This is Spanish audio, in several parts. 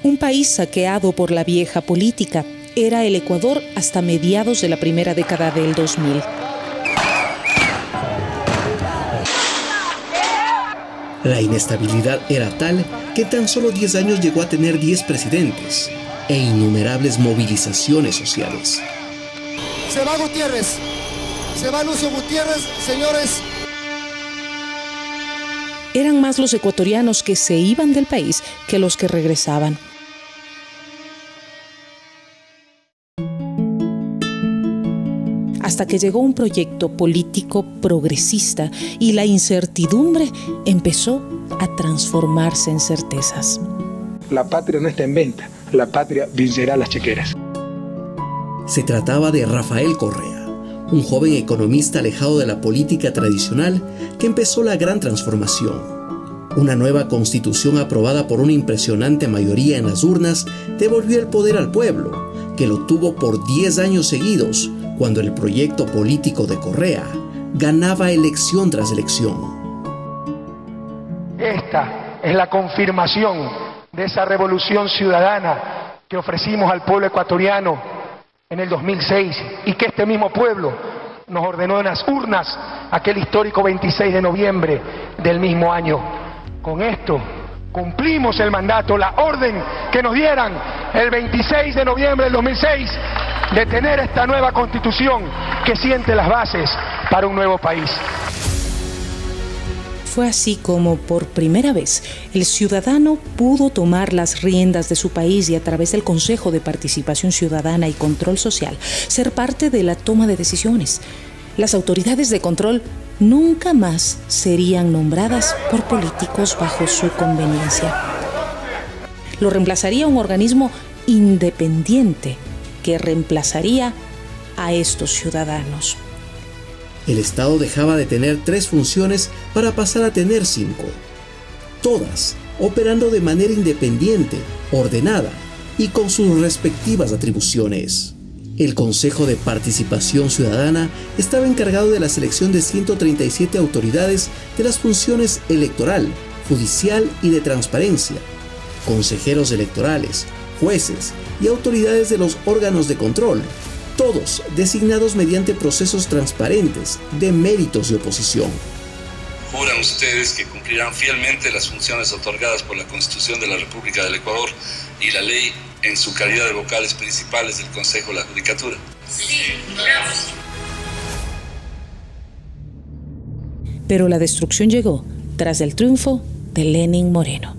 Un país saqueado por la vieja política era el Ecuador hasta mediados de la primera década del 2000. La inestabilidad era tal que en tan solo 10 años llegó a tener 10 presidentes e innumerables movilizaciones sociales. Se va Gutiérrez, se va Lucio Gutiérrez, señores. Eran más los ecuatorianos que se iban del país que los que regresaban. Hasta que llegó un proyecto político progresista y la incertidumbre empezó a transformarse en certezas. La patria no está en venta, la patria vencerá las chequeras. Se trataba de Rafael Correa, un joven economista alejado de la política tradicional que empezó la gran transformación. Una nueva constitución aprobada por una impresionante mayoría en las urnas devolvió el poder al pueblo, que lo tuvo por 10 años seguidos, cuando el proyecto político de Correa ganaba elección tras elección. Esta es la confirmación de esa revolución ciudadana que ofrecimos al pueblo ecuatoriano en el 2006 y que este mismo pueblo nos ordenó en las urnas aquel histórico 26 de noviembre del mismo año. Con esto cumplimos el mandato, la orden que nos dieran el 26 de noviembre del 2006 de tener esta nueva constitución que siente las bases para un nuevo país. Fue así como por primera vez el ciudadano pudo tomar las riendas de su país y a través del Consejo de Participación Ciudadana y Control Social ser parte de la toma de decisiones. Las autoridades de control nunca más serían nombradas por políticos bajo su conveniencia. Lo reemplazaría un organismo independiente que reemplazaría a estos ciudadanos. El Estado dejaba de tener 3 funciones para pasar a tener 5, todas operando de manera independiente, ordenada y con sus respectivas atribuciones. El Consejo de Participación Ciudadana estaba encargado de la selección de 137 autoridades de las funciones electoral, judicial y de transparencia, consejeros electorales, jueces y autoridades de los órganos de control, todos designados mediante procesos transparentes de méritos y oposición. Juran ustedes que cumplirán fielmente las funciones otorgadas por la Constitución de la República del Ecuador y la ley en su calidad de vocales principales del Consejo de la Judicatura. Sí, juramos. Pero la destrucción llegó tras el triunfo de Lenín Moreno,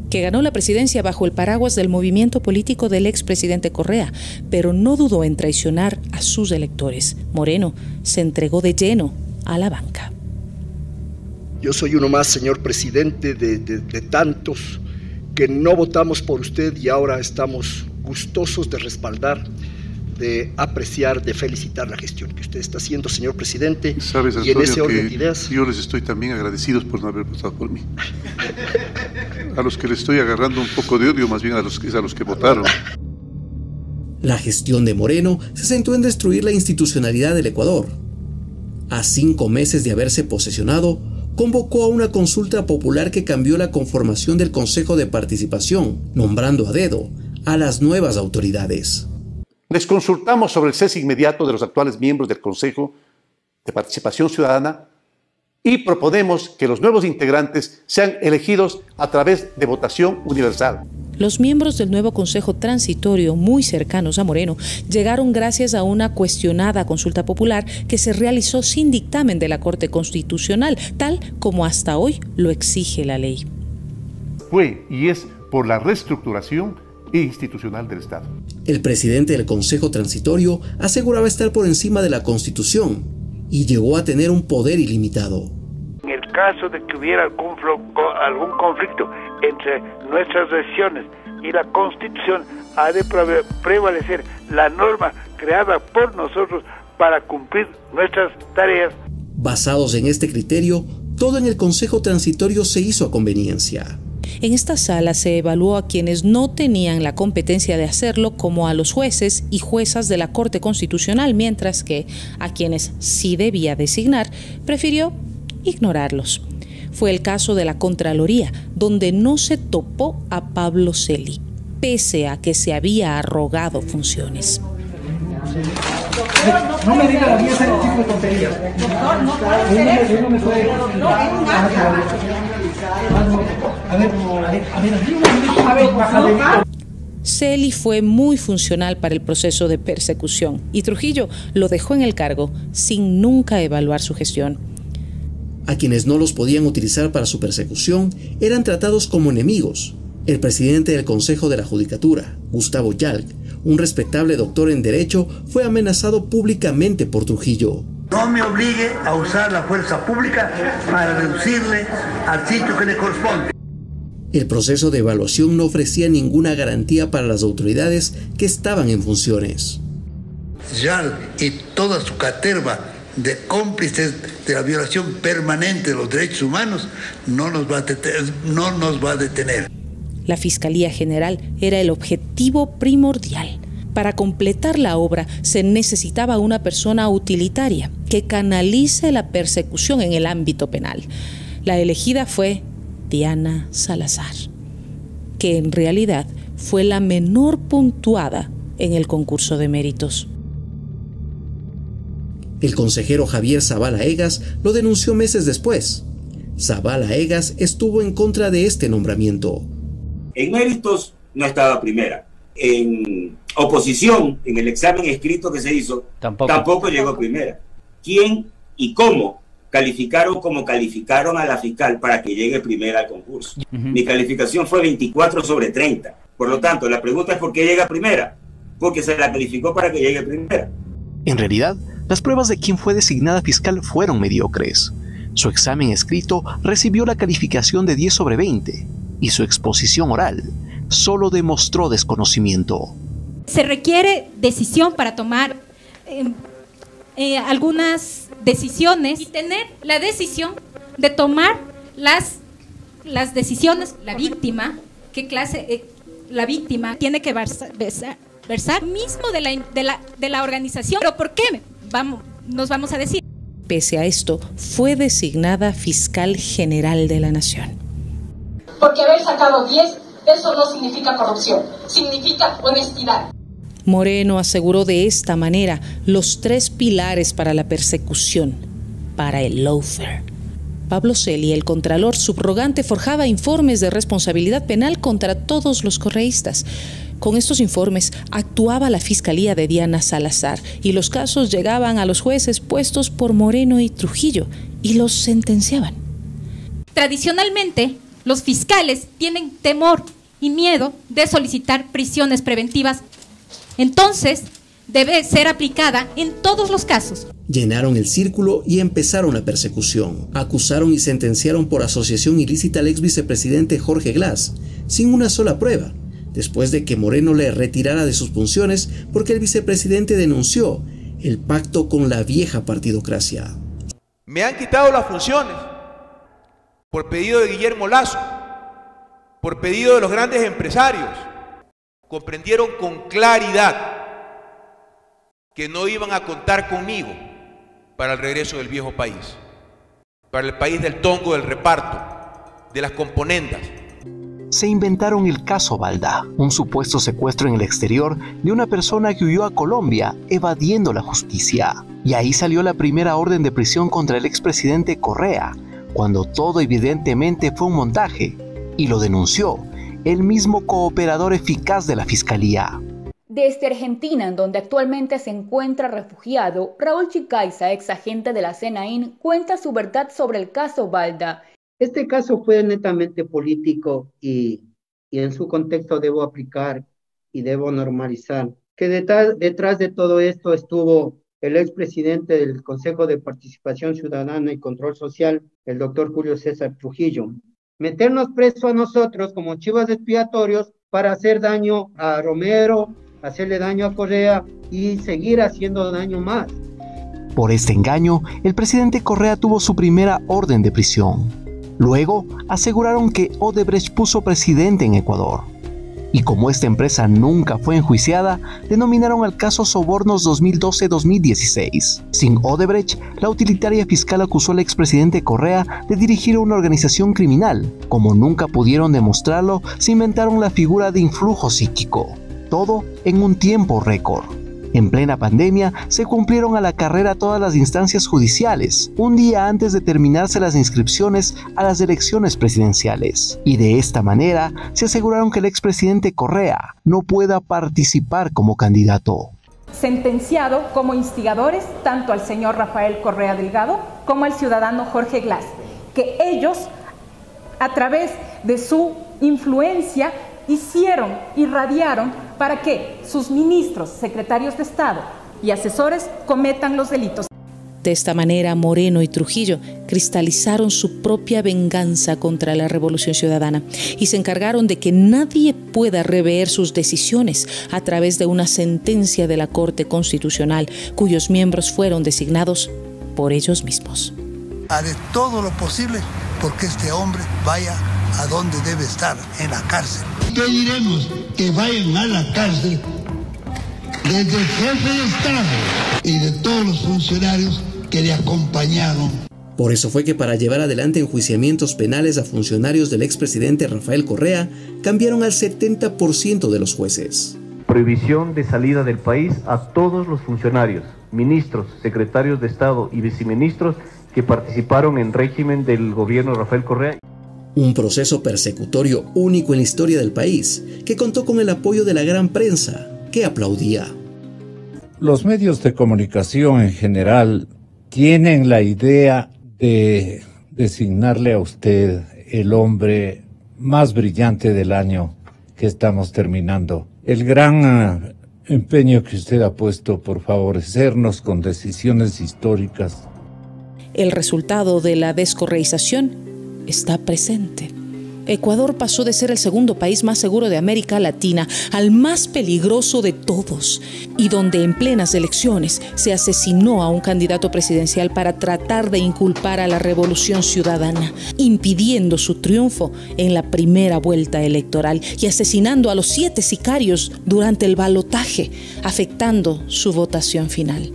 que ganó la presidencia bajo el paraguas del movimiento político del expresidente Correa, pero no dudó en traicionar a sus electores. Moreno se entregó de lleno a la banca. Yo soy uno más, señor presidente, de tantos que no votamos por usted y ahora estamos gustosos de respaldar, de apreciar, de felicitar la gestión que usted está haciendo, señor presidente. Sabes, y Antonio, en ese orden de ideas, yo les estoy también agradecidos por no haber votado por mí. A los que les estoy agarrando un poco de odio, más bien a los que votaron. La gestión de Moreno se centró en destruir la institucionalidad del Ecuador. A 5 meses de haberse posesionado, convocó a una consulta popular que cambió la conformación del Consejo de Participación, nombrando a dedo a las nuevas autoridades. Les consultamos sobre el cese inmediato de los actuales miembros del Consejo de Participación Ciudadana y proponemos que los nuevos integrantes sean elegidos a través de votación universal. Los miembros del nuevo Consejo Transitorio, muy cercanos a Moreno, llegaron gracias a una cuestionada consulta popular que se realizó sin dictamen de la Corte Constitucional, tal como hasta hoy lo exige la ley. Fue y es por la reestructuración institucional del Estado. El presidente del Consejo Transitorio aseguraba estar por encima de la Constitución y llegó a tener un poder ilimitado. En el caso de que hubiera algún conflicto entre nuestras decisiones y la Constitución, ha de prevalecer la norma creada por nosotros para cumplir nuestras tareas. Basados en este criterio, todo en el Consejo Transitorio se hizo a conveniencia. En esta sala se evaluó a quienes no tenían la competencia de hacerlo, como a los jueces y juezas de la Corte Constitucional, mientras que a quienes sí debía designar, prefirió ignorarlos. Fue el caso de la Contraloría, donde no se topó a Pablo Celi. pese a que se había arrogado funciones. No me diga la mía ese tipo de tonterías. No me puede. Celi fue muy funcional para el proceso de persecución y Trujillo lo dejó en el cargo sin nunca evaluar su gestión. A quienes no los podían utilizar para su persecución eran tratados como enemigos. El presidente del Consejo de la Judicatura, Gustavo Yalc, un respetable doctor en Derecho, fue amenazado públicamente por Trujillo. No me obligue a usar la fuerza pública para reducirle al sitio que le corresponde. El proceso de evaluación no ofrecía ninguna garantía para las autoridades que estaban en funciones. Yalc y toda su caterva de cómplices de la violación permanente de los derechos humanos no nos va a detener. La Fiscalía General era el objetivo primordial. Para completar la obra se necesitaba una persona utilitaria que canalice la persecución en el ámbito penal. La elegida fue Diana Salazar, que en realidad fue la menor puntuada en el concurso de méritos. El consejero Javier Zavala Egas lo denunció meses después. Zavala Egas estuvo en contra de este nombramiento. En méritos no estaba primera. En oposición, en el examen escrito que se hizo, tampoco llegó primera. ¿Quién y cómo calificaron como calificaron a la fiscal para que llegue primera al concurso? Mi calificación fue 24/30. Por lo tanto, la pregunta es ¿por qué llega primera? Porque se la calificó para que llegue primera. En realidad, las pruebas de quien fue designada fiscal fueron mediocres. Su examen escrito recibió la calificación de 10/20 y su exposición oral solo demostró desconocimiento. Se requiere decisión para tomar algunas decisiones y tener la decisión de tomar las decisiones. La víctima, ¿qué clase? La víctima tiene que versar mismo de la organización. ¿Pero por qué? Nos vamos a decir. Pese a esto, fue designada fiscal general de la Nación. Porque haber sacado 10, eso no significa corrupción, significa honestidad. Moreno aseguró de esta manera los 3 pilares para la persecución, para el lawfare. Pablo Celi, el contralor subrogante, forjaba informes de responsabilidad penal contra todos los correístas. Con estos informes actuaba la Fiscalía de Diana Salazar y los casos llegaban a los jueces puestos por Moreno y Trujillo y los sentenciaban. Tradicionalmente, los fiscales tienen temor y miedo de solicitar prisiones preventivas. Entonces, debe ser aplicada en todos los casos. Llenaron el círculo y empezaron la persecución. Acusaron y sentenciaron por asociación ilícita al ex vicepresidente Jorge Glass, sin una sola prueba, después de que Moreno le retirara de sus funciones porque el vicepresidente denunció el pacto con la vieja partidocracia. Me han quitado las funciones por pedido de Guillermo Lasso, por pedido de los grandes empresarios. Comprendieron con claridad que no iban a contar conmigo para el regreso del viejo país, para el país del tongo, del reparto, de las componendas. Se inventaron el caso Balda, un supuesto secuestro en el exterior de una persona que huyó a Colombia evadiendo la justicia. Y ahí salió la primera orden de prisión contra el expresidente Correa, cuando todo evidentemente fue un montaje, y lo denunció el mismo cooperador eficaz de la Fiscalía. Desde Argentina, en donde actualmente se encuentra refugiado, Raúl Chicaiza, ex agente de la CNAIN, cuenta su verdad sobre el caso Balda. Este caso fue netamente político y en su contexto debo aplicar y debo normalizar que detrás de todo esto estuvo el expresidente del Consejo de Participación Ciudadana y Control Social, el doctor Julio César Trujillo. Meternos preso a nosotros como chivas expiatorios para hacer daño a Romero, hacerle daño a Correa y seguir haciendo daño más. Por este engaño, el presidente Correa tuvo su primera orden de prisión. Luego, aseguraron que Odebrecht puso presidente en Ecuador. Y como esta empresa nunca fue enjuiciada, denominaron al caso Sobornos 2012-2016. Sin Odebrecht, la utilitaria fiscal acusó al expresidente Correa de dirigir una organización criminal. Como nunca pudieron demostrarlo, se inventaron la figura de influjo psíquico. Todo en un tiempo récord. En plena pandemia, se cumplieron a la carrera todas las instancias judiciales, un día antes de terminarse las inscripciones a las elecciones presidenciales. Y de esta manera, se aseguraron que el expresidente Correa no pueda participar como candidato. Sentenciado como instigadores tanto al señor Rafael Correa Delgado como al ciudadano Jorge Glass, que ellos, a través de su influencia, irradiaron para que sus ministros, secretarios de Estado y asesores cometan los delitos. De esta manera, Moreno y Trujillo cristalizaron su propia venganza contra la Revolución Ciudadana y se encargaron de que nadie pueda rever sus decisiones a través de una sentencia de la Corte Constitucional, cuyos miembros fueron designados por ellos mismos. Haré todo lo posible porque este hombre vaya a donde debe estar, en la cárcel. ¿Qué diremos? Que vayan a la cárcel desde el jefe de Estado y de todos los funcionarios que le acompañaron. Por eso fue que para llevar adelante enjuiciamientos penales a funcionarios del expresidente Rafael Correa, cambiaron al 70% de los jueces. Prohibición de salida del país a todos los funcionarios, ministros, secretarios de Estado y viceministros que participaron en régimen del gobierno de Rafael Correa. Un proceso persecutorio único en la historia del país, que contó con el apoyo de la gran prensa, que aplaudía. Los medios de comunicación en general tienen la idea de designarle a usted el hombre más brillante del año que estamos terminando. El gran empeño que usted ha puesto por favorecernos con decisiones históricas. El resultado de la descorreización está presente. Ecuador pasó de ser el segundo país más seguro de América Latina al más peligroso de todos, y donde en plenas elecciones se asesinó a un candidato presidencial para tratar de inculpar a la Revolución Ciudadana, impidiendo su triunfo en la primera vuelta electoral y asesinando a los 7 sicarios durante el balotaje, afectando su votación final.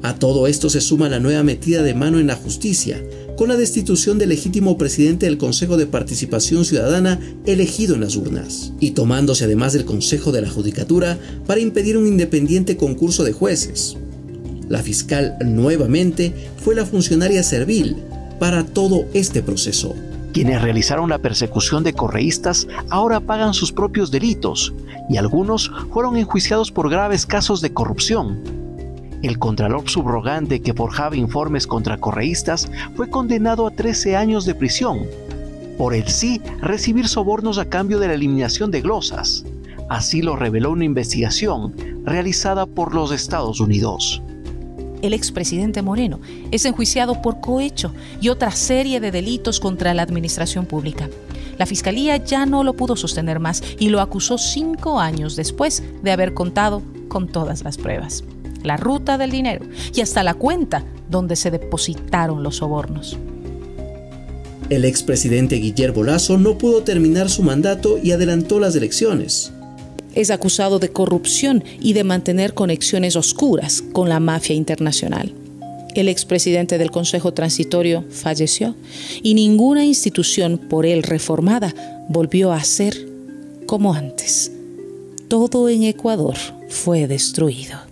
A todo esto se suma la nueva metida de mano en la justicia, con la destitución del legítimo presidente del Consejo de Participación Ciudadana elegido en las urnas, y tomándose además del Consejo de la Judicatura para impedir un independiente concurso de jueces. La fiscal nuevamente fue la funcionaria servil para todo este proceso. Quienes realizaron la persecución de correístas ahora pagan sus propios delitos, y algunos fueron enjuiciados por graves casos de corrupción. El contralor subrogante que forjaba informes contra correístas fue condenado a 13 años de prisión, por el sí recibir sobornos a cambio de la eliminación de glosas. Así lo reveló una investigación realizada por los Estados Unidos. El expresidente Moreno es enjuiciado por cohecho y otra serie de delitos contra la administración pública. La fiscalía ya no lo pudo sostener más y lo acusó 5 años después de haber contado con todas las pruebas, la ruta del dinero y hasta la cuenta donde se depositaron los sobornos. El expresidente Guillermo Lasso no pudo terminar su mandato y adelantó las elecciones. Es acusado de corrupción y de mantener conexiones oscuras con la mafia internacional. El expresidente del Consejo Transitorio falleció y ninguna institución por él reformada volvió a ser como antes. Todo en Ecuador fue destruido.